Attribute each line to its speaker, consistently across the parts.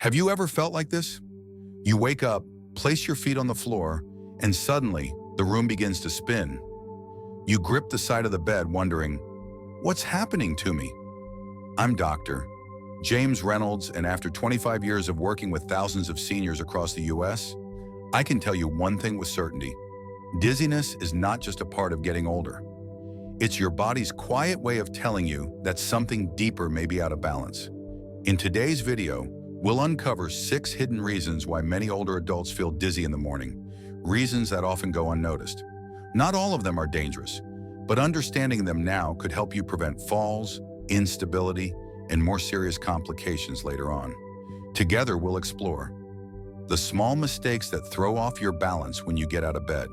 Speaker 1: Have you ever felt like this? You wake up, place your feet on the floor, and suddenly the room begins to spin. You grip the side of the bed wondering, what's happening to me? I'm Dr. James Reynolds, and after 25 years of working with thousands of seniors across the US, I can tell you one thing with certainty. Dizziness is not just a part of getting older. It's your body's quiet way of telling you that something deeper may be out of balance. In today's video, we'll uncover 6 hidden reasons why many older adults feel dizzy in the morning, reasons that often go unnoticed. Not all of them are dangerous, but understanding them now could help you prevent falls, instability, and more serious complications later on. Together, we'll explore the small mistakes that throw off your balance when you get out of bed,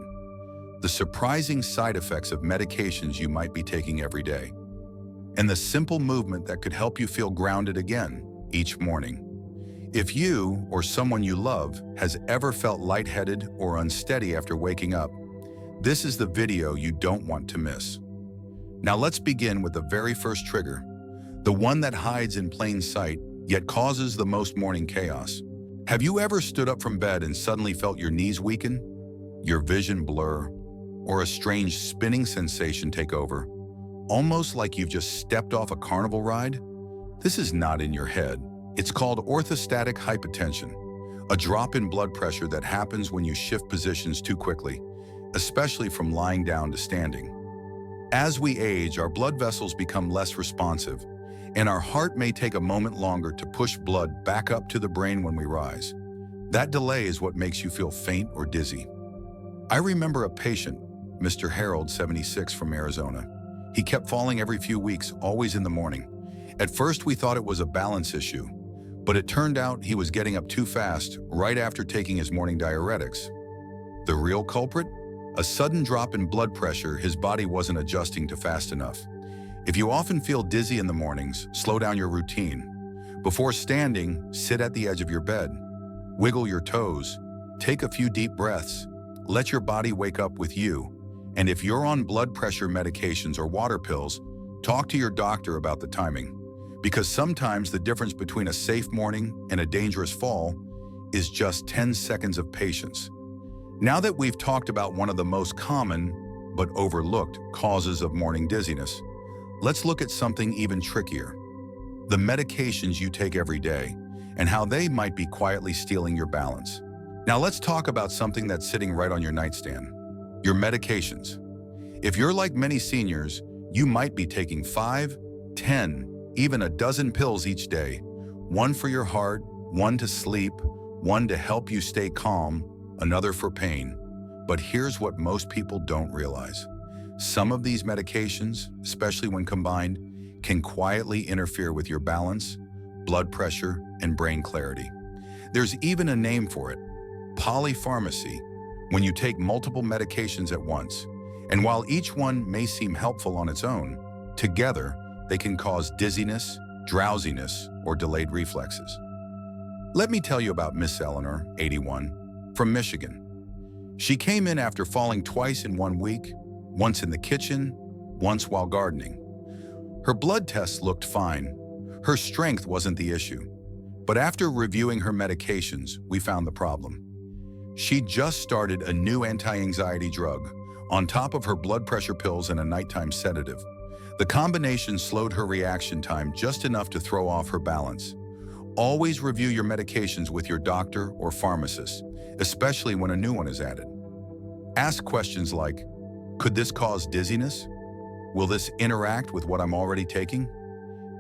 Speaker 1: the surprising side effects of medications you might be taking every day, and the simple movement that could help you feel grounded again each morning. If you or someone you love has ever felt lightheaded or unsteady after waking up, this is the video you don't want to miss. Now let's begin with the very first trigger, the one that hides in plain sight, yet causes the most morning chaos. Have you ever stood up from bed and suddenly felt your knees weaken, your vision blur, or a strange spinning sensation take over, almost like you've just stepped off a carnival ride? This is not in your head. It's called orthostatic hypotension, a drop in blood pressure that happens when you shift positions too quickly, especially from lying down to standing. As we age, our blood vessels become less responsive, and our heart may take a moment longer to push blood back up to the brain when we rise. That delay is what makes you feel faint or dizzy. I remember a patient, Mr. Harold, 76, from Arizona. He kept falling every few weeks, always in the morning. At first, we thought it was a balance issue, but it turned out he was getting up too fast right after taking his morning diuretics. The real culprit? A sudden drop in blood pressure his body wasn't adjusting to fast enough. If you often feel dizzy in the mornings, slow down your routine. Before standing, sit at the edge of your bed. Wiggle your toes. Take a few deep breaths. Let your body wake up with you. And if you're on blood pressure medications or water pills, talk to your doctor about the timing. Because sometimes the difference between a safe morning and a dangerous fall is just 10 seconds of patience. Now that we've talked about one of the most common but overlooked causes of morning dizziness, let's look at something even trickier. The medications you take every day and how they might be quietly stealing your balance. Now let's talk about something that's sitting right on your nightstand, your medications. If you're like many seniors, you might be taking 5, 10, even a dozen pills each day, one for your heart, one to sleep, one to help you stay calm, another for pain. But here's what most people don't realize. Some of these medications, especially when combined, can quietly interfere with your balance, blood pressure, and brain clarity. There's even a name for it, polypharmacy, when you take multiple medications at once. And while each one may seem helpful on its own, together they can cause dizziness, drowsiness, or delayed reflexes. Let me tell you about Miss Eleanor, 81, from Michigan. She came in after falling twice in 1 week, once in the kitchen, once while gardening. Her blood tests looked fine. Her strength wasn't the issue. But after reviewing her medications, we found the problem. She just started a new anti-anxiety drug on top of her blood pressure pills and a nighttime sedative. The combination slowed her reaction time just enough to throw off her balance. Always review your medications with your doctor or pharmacist, especially when a new one is added. Ask questions like, could this cause dizziness? Will this interact with what I'm already taking?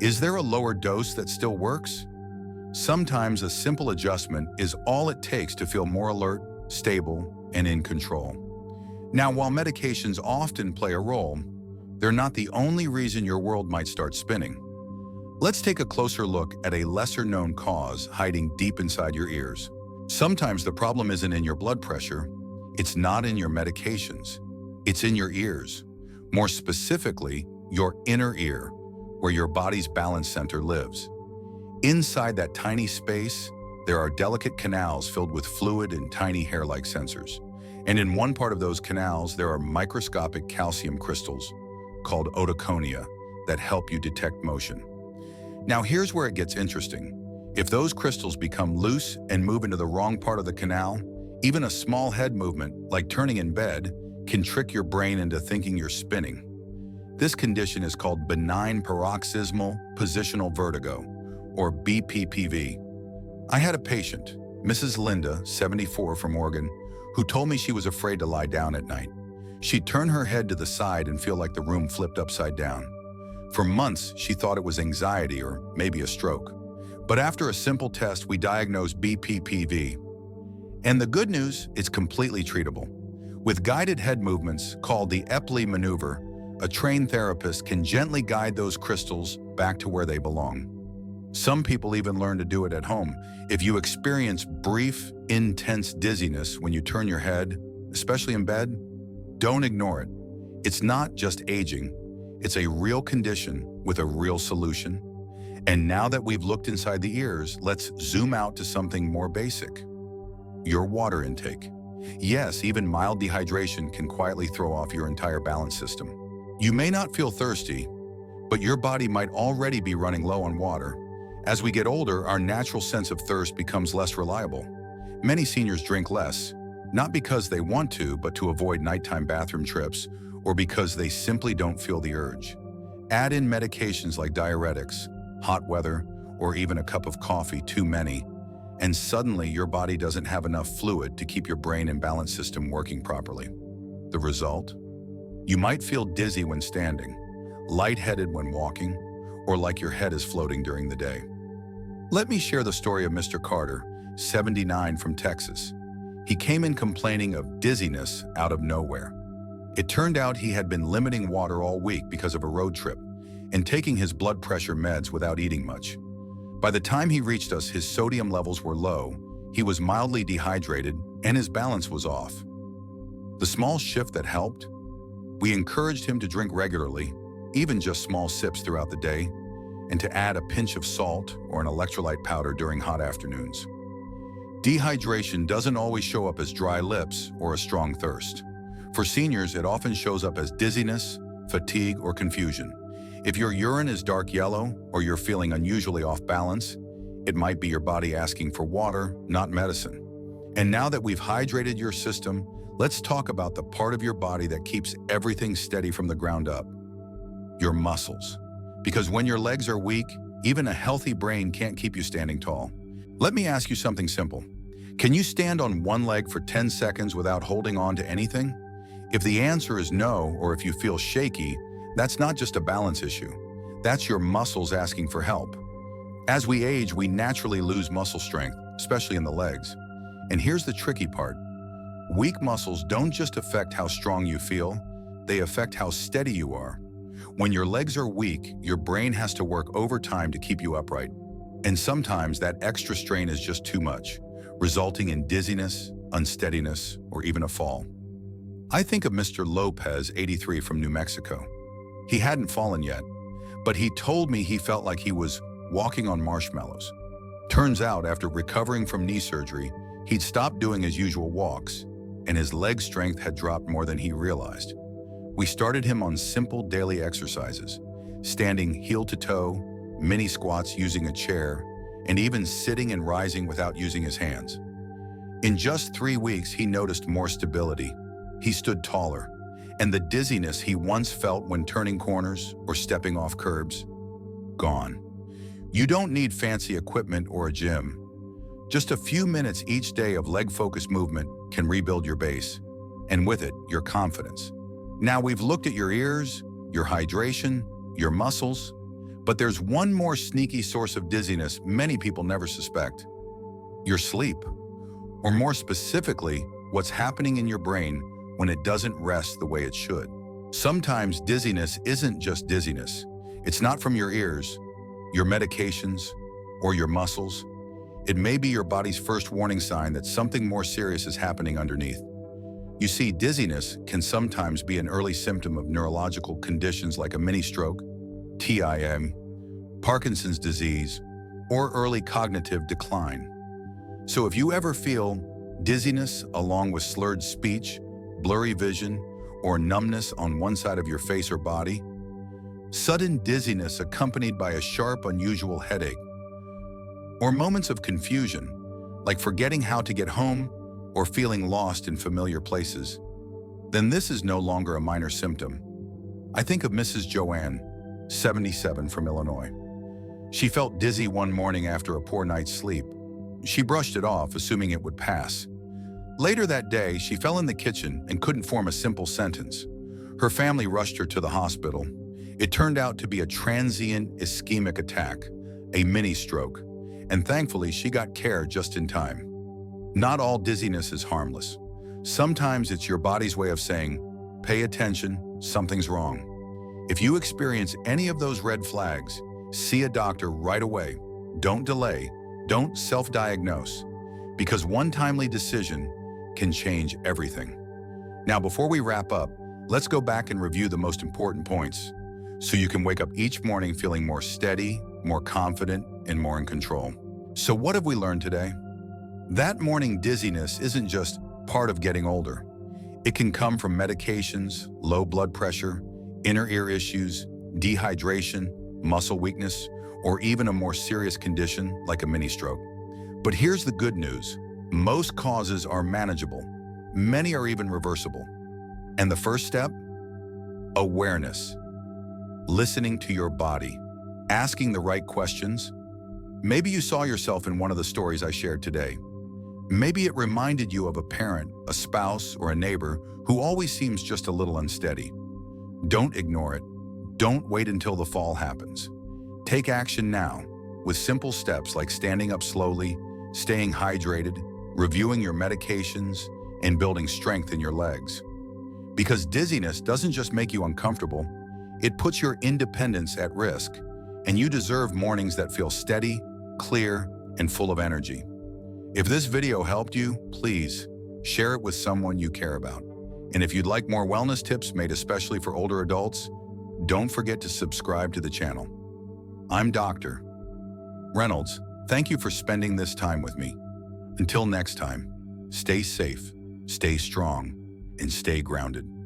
Speaker 1: Is there a lower dose that still works? Sometimes a simple adjustment is all it takes to feel more alert, stable, and in control. Now, while medications often play a role, they're not the only reason your world might start spinning. Let's take a closer look at a lesser-known cause hiding deep inside your ears. Sometimes the problem isn't in your blood pressure, it's not in your medications, it's in your ears. More specifically, your inner ear, where your body's balance center lives. Inside that tiny space, there are delicate canals filled with fluid and tiny hair-like sensors. And in one part of those canals, there are microscopic calcium crystals, called otoconia, that help you detect motion. Now here's where it gets interesting. If those crystals become loose and move into the wrong part of the canal, even a small head movement, like turning in bed, can trick your brain into thinking you're spinning. This condition is called benign paroxysmal positional vertigo, or BPPV. I had a patient, Mrs. Linda, 74, from Oregon, who told me she was afraid to lie down at night. She'd turn her head to the side and feel like the room flipped upside down. For months, she thought it was anxiety or maybe a stroke. But after a simple test, we diagnosed BPPV. And the good news, it's completely treatable. With guided head movements called the Epley maneuver, a trained therapist can gently guide those crystals back to where they belong. Some people even learn to do it at home. If you experience brief, intense dizziness when you turn your head, especially in bed, don't ignore it. It's not just aging. It's a real condition with a real solution. And now that we've looked inside the ears, let's zoom out to something more basic. Your water intake. Yes, even mild dehydration can quietly throw off your entire balance system. You may not feel thirsty, but your body might already be running low on water. As we get older, our natural sense of thirst becomes less reliable. Many seniors drink less, not because they want to, but to avoid nighttime bathroom trips, or because they simply don't feel the urge. Add in medications like diuretics, hot weather, or even a cup of coffee too many, and suddenly your body doesn't have enough fluid to keep your brain and balance system working properly. The result? You might feel dizzy when standing, lightheaded when walking, or like your head is floating during the day. Let me share the story of Mr. Carter, 79, from Texas. He came in complaining of dizziness out of nowhere. It turned out he had been limiting water all week because of a road trip and taking his blood pressure meds without eating much. By the time he reached us, his sodium levels were low, he was mildly dehydrated, and his balance was off. The small shift that helped? We encouraged him to drink regularly, even just small sips throughout the day, and to add a pinch of salt or an electrolyte powder during hot afternoons. Dehydration doesn't always show up as dry lips or a strong thirst. For seniors, it often shows up as dizziness, fatigue, or confusion. If your urine is dark yellow or you're feeling unusually off balance, it might be your body asking for water, not medicine. And now that we've hydrated your system, let's talk about the part of your body that keeps everything steady from the ground up: your muscles. Because when your legs are weak, even a healthy brain can't keep you standing tall. Let me ask you something simple. Can you stand on one leg for 10 seconds without holding on to anything? If the answer is no, or if you feel shaky, that's not just a balance issue. That's your muscles asking for help. As we age, we naturally lose muscle strength, especially in the legs. And here's the tricky part. Weak muscles don't just affect how strong you feel, they affect how steady you are. When your legs are weak, your brain has to work overtime to keep you upright. And sometimes that extra strain is just too much, resulting in dizziness, unsteadiness, or even a fall. I think of Mr. Lopez, 83, from New Mexico. He hadn't fallen yet, but he told me he felt like he was walking on marshmallows. Turns out, after recovering from knee surgery, he'd stopped doing his usual walks, and his leg strength had dropped more than he realized. We started him on simple daily exercises, standing heel to toe, mini squats using a chair, and even sitting and rising without using his hands. In just 3 weeks, he noticed more stability. He stood taller, and the dizziness he once felt when turning corners or stepping off curbs, gone. You don't need fancy equipment or a gym. Just a few minutes each day of leg-focused movement can rebuild your base, and with it, your confidence. Now we've looked at your ears, your hydration, your muscles, but there's one more sneaky source of dizziness many people never suspect: your sleep. Or more specifically, what's happening in your brain when it doesn't rest the way it should. Sometimes dizziness isn't just dizziness. It's not from your ears, your medications, or your muscles. It may be your body's first warning sign that something more serious is happening underneath. You see, dizziness can sometimes be an early symptom of neurological conditions like a mini stroke, TIA, Parkinson's disease, or early cognitive decline. So if you ever feel dizziness along with slurred speech, blurry vision, or numbness on one side of your face or body, sudden dizziness accompanied by a sharp, unusual headache, Or moments of confusion, like forgetting how to get home or feeling lost in familiar places, then this is no longer a minor symptom. I think of Mrs. Joanne, 77, from Illinois. She felt dizzy one morning after a poor night's sleep. She brushed it off, assuming it would pass. Later that day, she fell in the kitchen and couldn't form a simple sentence. Her family rushed her to the hospital. It turned out to be a transient ischemic attack, a mini stroke, and thankfully she got care just in time. Not all dizziness is harmless. Sometimes it's your body's way of saying, pay attention, something's wrong. If you experience any of those red flags, see a doctor right away. Don't delay, don't self-diagnose, because one timely decision can change everything. Now, before we wrap up, let's go back and review the most important points so you can wake up each morning feeling more steady, more confident, and more in control. So what have we learned today? That morning dizziness isn't just part of getting older. It can come from medications, low blood pressure, inner ear issues, dehydration, muscle weakness, or even a more serious condition like a mini stroke. But here's the good news. Most causes are manageable. Many are even reversible. And the first step? Awareness. Listening to your body. Asking the right questions. Maybe you saw yourself in one of the stories I shared today. Maybe it reminded you of a parent, a spouse, or a neighbor who always seems just a little unsteady. Don't ignore it. Don't wait until the fall happens. Take action now with simple steps like standing up slowly, staying hydrated, reviewing your medications, and building strength in your legs. Because dizziness doesn't just make you uncomfortable, it puts your independence at risk, and you deserve mornings that feel steady, clear, and full of energy. If this video helped you, please share it with someone you care about. And if you'd like more wellness tips made especially for older adults, don't forget to subscribe to the channel. I'm Dr. Reynolds. Thank you for spending this time with me. Until next time, stay safe, stay strong, and stay grounded.